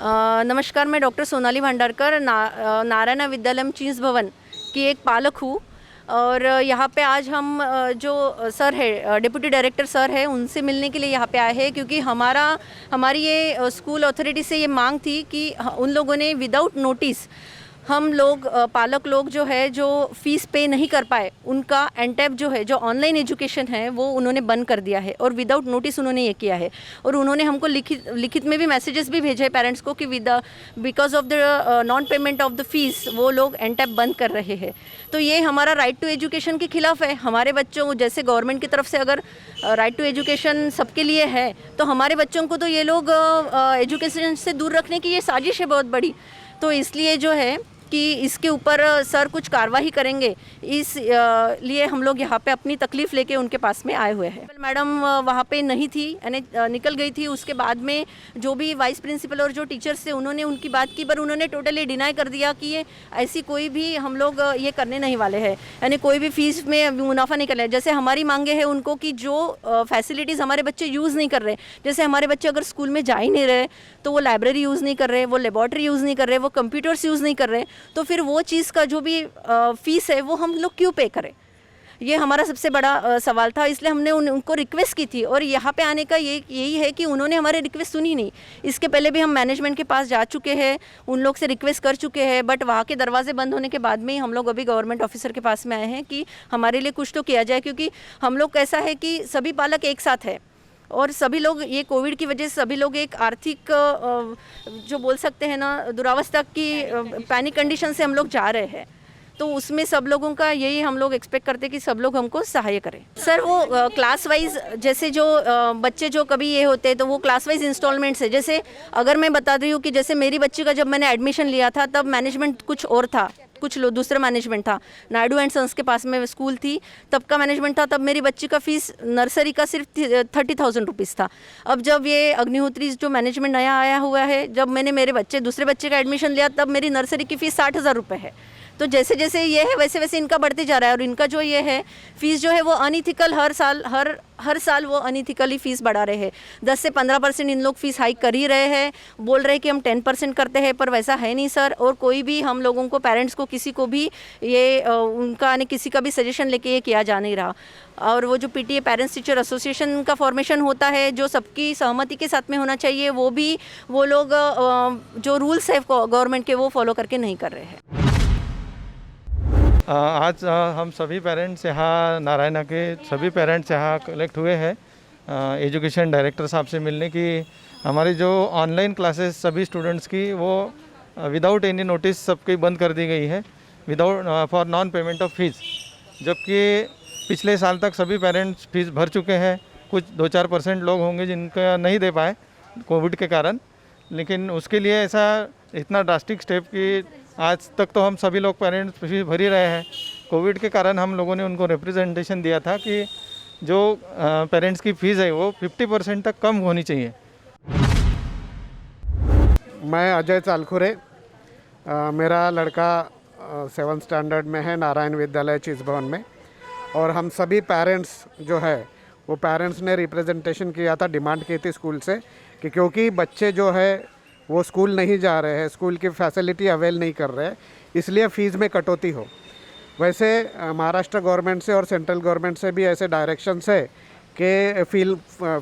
नमस्कार, मैं डॉक्टर सोनाली भंडारकर नारायण विद्यालय चीज़ भवन की एक पालक हूँ। और यहाँ पे आज हम जो सर है, डिप्टी डायरेक्टर सर है, उनसे मिलने के लिए यहाँ पे आए हैं, क्योंकि हमारी ये स्कूल अथॉरिटी से ये मांग थी कि उन लोगों ने विदाउट नोटिस हम लोग पालक लोग जो है जो फ़ीस पे नहीं कर पाए, उनका एनटेप जो है, जो ऑनलाइन एजुकेशन है, वो उन्होंने बंद कर दिया है और विदाउट नोटिस उन्होंने ये किया है। और उन्होंने हमको लिखित में भी मैसेजेस भी भेजे पेरेंट्स को कि because of the non payment of the fees वो लोग एनटेप बंद कर रहे हैं। तो ये हमारा राइट टू एजुकेशन के खिलाफ है। हमारे बच्चों, जैसे गवर्नमेंट की तरफ से अगर राइट टू एजुकेशन सबके लिए है, तो हमारे बच्चों को तो ये लोग एजुकेशन से दूर रखने की ये साजिश है बहुत बड़ी। तो इसलिए जो है कि इसके ऊपर सर कुछ कार्रवाई करेंगे, इस लिए हम लोग यहाँ पे अपनी तकलीफ़ लेके उनके पास में आए हुए हैं। मैडम वहाँ पे नहीं थी, यानी निकल गई थी। उसके बाद में जो भी वाइस प्रिंसिपल और जो टीचर्स थे, उन्होंने उनकी बात की, पर उन्होंने टोटली डिनाई कर दिया कि ये ऐसी कोई भी हम लोग ये करने नहीं वाले हैं, यानी कोई भी फीस में मुनाफा नहीं कर रहे। जैसे हमारी मांगे हैं उनको कि जो फैसिलिटीज़ हमारे बच्चे यूज़ नहीं कर रहे, जैसे हमारे बच्चे अगर स्कूल में जा ही नहीं रहे, तो वो लाइब्रेरी यूज़ नहीं कर रहे, वो लेबॉर्ट्री यूज़ नहीं कर रहे, वो कंप्यूटर्स यूज़ नहीं कर रहे, तो फिर वो चीज़ का जो भी फ़ीस है वो हम लोग क्यों पे करें? ये हमारा सबसे बड़ा सवाल था। इसलिए हमने उनको रिक्वेस्ट की थी, और यहाँ पे आने का यही है कि उन्होंने हमारे रिक्वेस्ट सुनी नहीं। इसके पहले भी हम मैनेजमेंट के पास जा चुके हैं, उन लोग से रिक्वेस्ट कर चुके हैं, बट वहाँ के दरवाजे बंद होने के बाद में ही हम लोग अभी गवर्नमेंट ऑफिसर के पास में आए हैं कि हमारे लिए कुछ तो किया जाए। क्योंकि हम लोग कैसा है कि सभी पालक एक साथ है, और सभी लोग ये कोविड की वजह से सभी लोग एक आर्थिक जो बोल सकते हैं ना, दुरावस्था की पैनिक कंडीशन से हम लोग जा रहे हैं। तो उसमें सब लोगों का यही हम लोग एक्सपेक्ट करते हैं कि सब लोग हमको सहाय करें। सर वो क्लास वाइज, जैसे जो बच्चे जो कभी ये होते हैं, तो वो क्लास वाइज इंस्टॉलमेंट्स है। जैसे अगर मैं बता रही हूँ कि जैसे मेरी बच्ची का जब मैंने एडमिशन लिया था, तब मैनेजमेंट कुछ और था, कुछ दूसरा मैनेजमेंट था। नायडू एंड सन्स के पास में स्कूल थी, तब का मैनेजमेंट था। तब मेरी बच्ची का फ़ीस नर्सरी का सिर्फ 30,000 रुपीज़ था। अब जब ये अग्निहोत्री जो मैनेजमेंट नया आया हुआ है, जब मैंने मेरे दूसरे बच्चे का एडमिशन लिया, तब मेरी नर्सरी की फ़ीस 60,000 रुपये है। तो जैसे जैसे ये है वैसे वैसे इनका बढ़ते जा रहा है। और इनका जो ये है फ़ीस जो है वो अनइथिकल, हर साल वो अनइथिकली फ़ीस बढ़ा रहे हैं। 10 से 15% इन लोग फ़ीस हाइक कर ही रहे हैं। बोल रहे हैं कि हम 10% करते हैं, पर वैसा है नहीं सर। और कोई भी हम लोगों को, पेरेंट्स को, किसी को भी ये उनका यानी किसी का भी सजेशन लेके ये किया जा नहीं रहा। और वो जो PTA पेरेंट्स टीचर एसोसिएशन का फॉर्मेशन होता है, जो सबकी सहमति के साथ में होना चाहिए, वो लोग जो रूल्स है गवर्नमेंट के, वो फॉलो करके नहीं कर रहे हैं। आज हम सभी पेरेंट्स यहाँ, नारायणा के सभी पेरेंट्स यहाँ कलेक्ट हुए हैं एजुकेशन डायरेक्टर साहब से मिलने की। हमारी जो ऑनलाइन क्लासेस सभी स्टूडेंट्स की, वो विदाउट एनी नोटिस सबकी बंद कर दी गई है, without for non payment of fees. जबकि पिछले साल तक सभी पेरेंट्स फीस भर चुके हैं। कुछ 2-4% लोग होंगे जिनका नहीं दे पाए कोविड के कारण, लेकिन उसके लिए ऐसा इतना ड्रास्टिक स्टेप कि आज तक तो हम सभी लोग पेरेंट्स फीस भर ही रहे हैं। कोविड के कारण हम लोगों ने उनको रिप्रेजेंटेशन दिया था कि जो पेरेंट्स की फ़ीस है वो 50% तक कम होनी चाहिए। मैं अजय चालखुरे, मेरा लड़का 7th स्टैंडर्ड में है नारायण विद्यालय चीज़ भवन में। और हम सभी पेरेंट्स जो है, वो पेरेंट्स ने रिप्रेजेंटेशन किया था, डिमांड की थी स्कूल से कि क्योंकि बच्चे जो है वो स्कूल नहीं जा रहे हैं, स्कूल की फैसिलिटी अवेल नहीं कर रहे हैं, इसलिए फ़ीस में कटौती हो। वैसे महाराष्ट्र गवर्नमेंट से और सेंट्रल गवर्नमेंट से भी ऐसे डायरेक्शंस है कि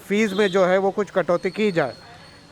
फ़ीस में जो है वो कुछ कटौती की जाए।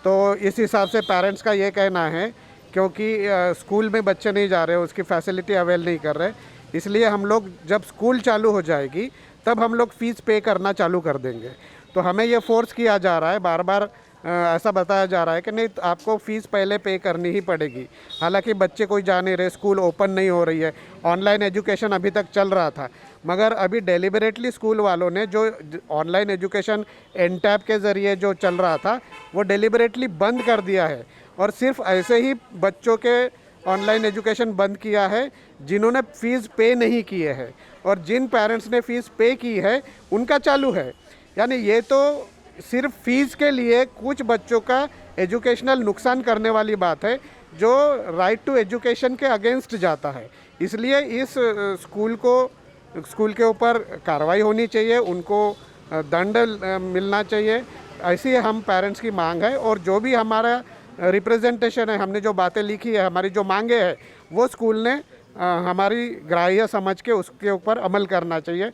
तो इस हिसाब से पेरेंट्स का ये कहना है, क्योंकि स्कूल में बच्चे नहीं जा रहे, उसकी फैसिलिटी अवेल नहीं कर रहे, इसलिए हम लोग जब स्कूल चालू हो जाएगी तब हम लोग फ़ीस पे करना चालू कर देंगे। तो हमें ये फोर्स किया जा रहा है, बार बार ऐसा बताया जा रहा है कि नहीं, आपको फ़ीस पहले पे करनी ही पड़ेगी। हालांकि बच्चे कोई जा नहीं रहे, स्कूल ओपन नहीं हो रही है, ऑनलाइन एजुकेशन अभी तक चल रहा था, मगर अभी डेलिबरेटली स्कूल वालों ने जो ऑनलाइन एजुकेशन एनटैप के ज़रिए जो चल रहा था, वो डेलिबरेटली बंद कर दिया है। और सिर्फ ऐसे ही बच्चों के ऑनलाइन एजुकेशन बंद किया है जिन्होंने फ़ीस पे नहीं किए हैं, और जिन पेरेंट्स ने फ़ीस पे की है उनका चालू है। यानी ये तो सिर्फ फ़ीस के लिए कुछ बच्चों का एजुकेशनल नुकसान करने वाली बात है, जो राइट टू एजुकेशन के अगेंस्ट जाता है। इसलिए इस स्कूल के ऊपर कार्रवाई होनी चाहिए, उनको दंड मिलना चाहिए, ऐसी हम पेरेंट्स की मांग है। और जो भी हमारा रिप्रेजेंटेशन है, हमने जो बातें लिखी है, हमारी जो मांगे है, वो स्कूल ने हमारी ग्राह्य समझ के उसके ऊपर अमल करना चाहिए।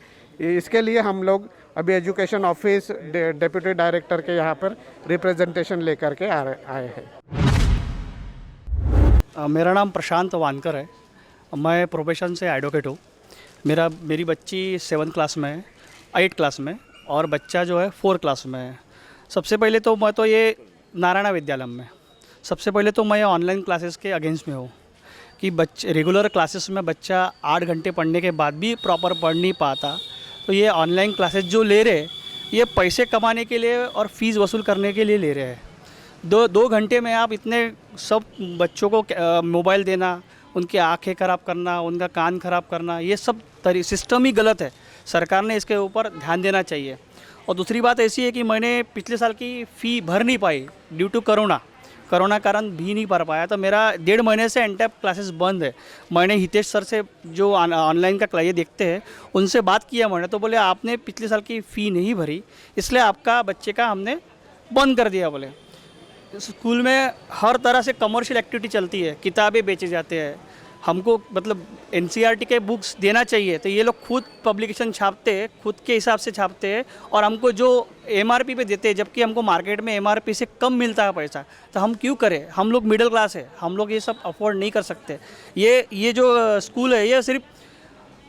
इसके लिए हम लोग अभी एजुकेशन ऑफिस डिप्टी डायरेक्टर के यहाँ पर रिप्रेजेंटेशन लेकर के आए हैं। मेरा नाम प्रशांत वानकर है। मैं प्रोफेशन से एडवोकेट हूँ। मेरी बच्ची 7th क्लास में है, 8 क्लास में, और बच्चा जो है 4 क्लास में है। सबसे पहले तो मैं तो ये नारायणा विद्यालय में सबसे पहले तो मैं ऑनलाइन क्लासेस के अगेंस्ट में हूँ कि बच्चे रेगुलर क्लासेस में बच्चा 8 घंटे पढ़ने के बाद भी प्रॉपर पढ़ नहीं पाता। तो ये ऑनलाइन क्लासेस जो ले रहे, ये पैसे कमाने के लिए और फीस वसूल करने के लिए ले रहे हैं। दो घंटे में आप इतने सब बच्चों को मोबाइल देना, उनकी आंखें ख़राब करना, उनका कान ख़राब करना, ये सब सिस्टम ही गलत है। सरकार ने इसके ऊपर ध्यान देना चाहिए। और दूसरी बात ऐसी है कि मैंने पिछले साल की फ़ी भर नहीं पाई ड्यू टू कोरोना कारण भी नहीं भर पाया। तो मेरा 1.5 महीने से एनटैप क्लासेस बंद है। मैंने हितेश सर से जो ऑनलाइन का ये देखते हैं उनसे बात किया मैंने, तो बोले आपने पिछले साल की फ़ी नहीं भरी, इसलिए आपका बच्चे का हमने बंद कर दिया। बोले स्कूल में हर तरह से कमर्शियल एक्टिविटी चलती है, किताबें बेचे जाते हैं, हमको मतलब NCERT के बुक्स देना चाहिए। तो ये लोग खुद पब्लिकेशन छापते हैं, खुद के हिसाब से छापते हैं और हमको जो MRP पे देते हैं, जबकि हमको मार्केट में MRP से कम मिलता है पैसा। तो हम क्यों करें? हम लोग मिडिल क्लास है, हम लोग ये सब अफोर्ड नहीं कर सकते। ये जो स्कूल है ये सिर्फ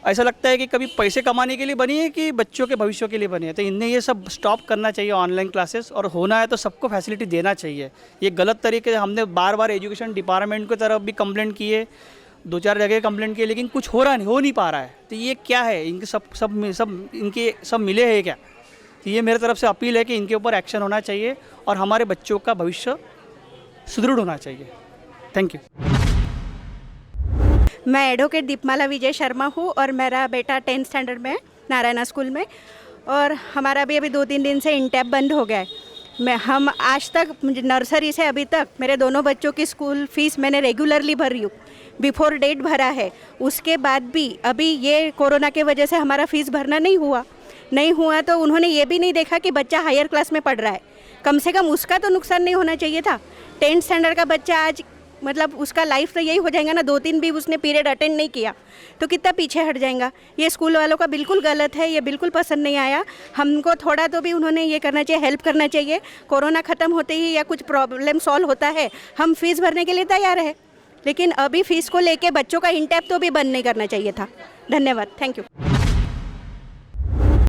ऐसा लगता है कि कभी पैसे कमाने के लिए बनी है कि बच्चों के भविष्य के लिए बनी है। तो इन्हें ये सब स्टॉप करना चाहिए ऑनलाइन क्लासेस, और होना है तो सबको फैसिलिटी देना चाहिए। ये गलत तरीके से हमने बार एजुकेशन डिपार्टमेंट की तरफ भी कंप्लेंट किए, 2-4 जगह कंप्लेंट किए, लेकिन कुछ हो नहीं पा रहा है। तो ये क्या है? इनके सब मिले हैं क्या? तो ये मेरे तरफ से अपील है कि इनके ऊपर एक्शन होना चाहिए और हमारे बच्चों का भविष्य सुदृढ़ होना चाहिए। Thank you. मैं एडवोकेट दीपमाला विजय शर्मा हूँ और मेरा बेटा 10th स्टैंडर्ड में है नारायणा स्कूल में, और हमारा भी अभी 2-3 दिन से इंटैप बंद हो गया है। हम आज तक नर्सरी से अभी तक मेरे दोनों बच्चों की स्कूल फीस मैंने रेगुलरली भर रही हूँ, बिफोर डेट भरा है। उसके बाद भी अभी ये कोरोना के वजह से हमारा फ़ीस भरना नहीं हुआ तो उन्होंने ये भी नहीं देखा कि बच्चा हायर क्लास में पढ़ रहा है। कम से कम उसका तो नुकसान नहीं होना चाहिए था। 10th स्टैंडर्ड का बच्चा आज मतलब उसका लाइफ तो यही हो जाएगा ना, 2-3 भी उसने पीरियड अटेंड नहीं किया तो कितना पीछे हट जाएगा। ये स्कूल वालों का बिल्कुल गलत है, ये बिल्कुल पसंद नहीं आया हमको। थोड़ा तो भी उन्होंने ये करना चाहिए, हेल्प करना चाहिए। कोरोना ख़त्म होते ही या कुछ प्रॉब्लम सॉल्व होता है, हम फीस भरने के लिए तैयार है, लेकिन अभी फ़ीस को लेके बच्चों का इंटैप तो भी बंद नहीं करना चाहिए था। धन्यवाद, थैंक यू।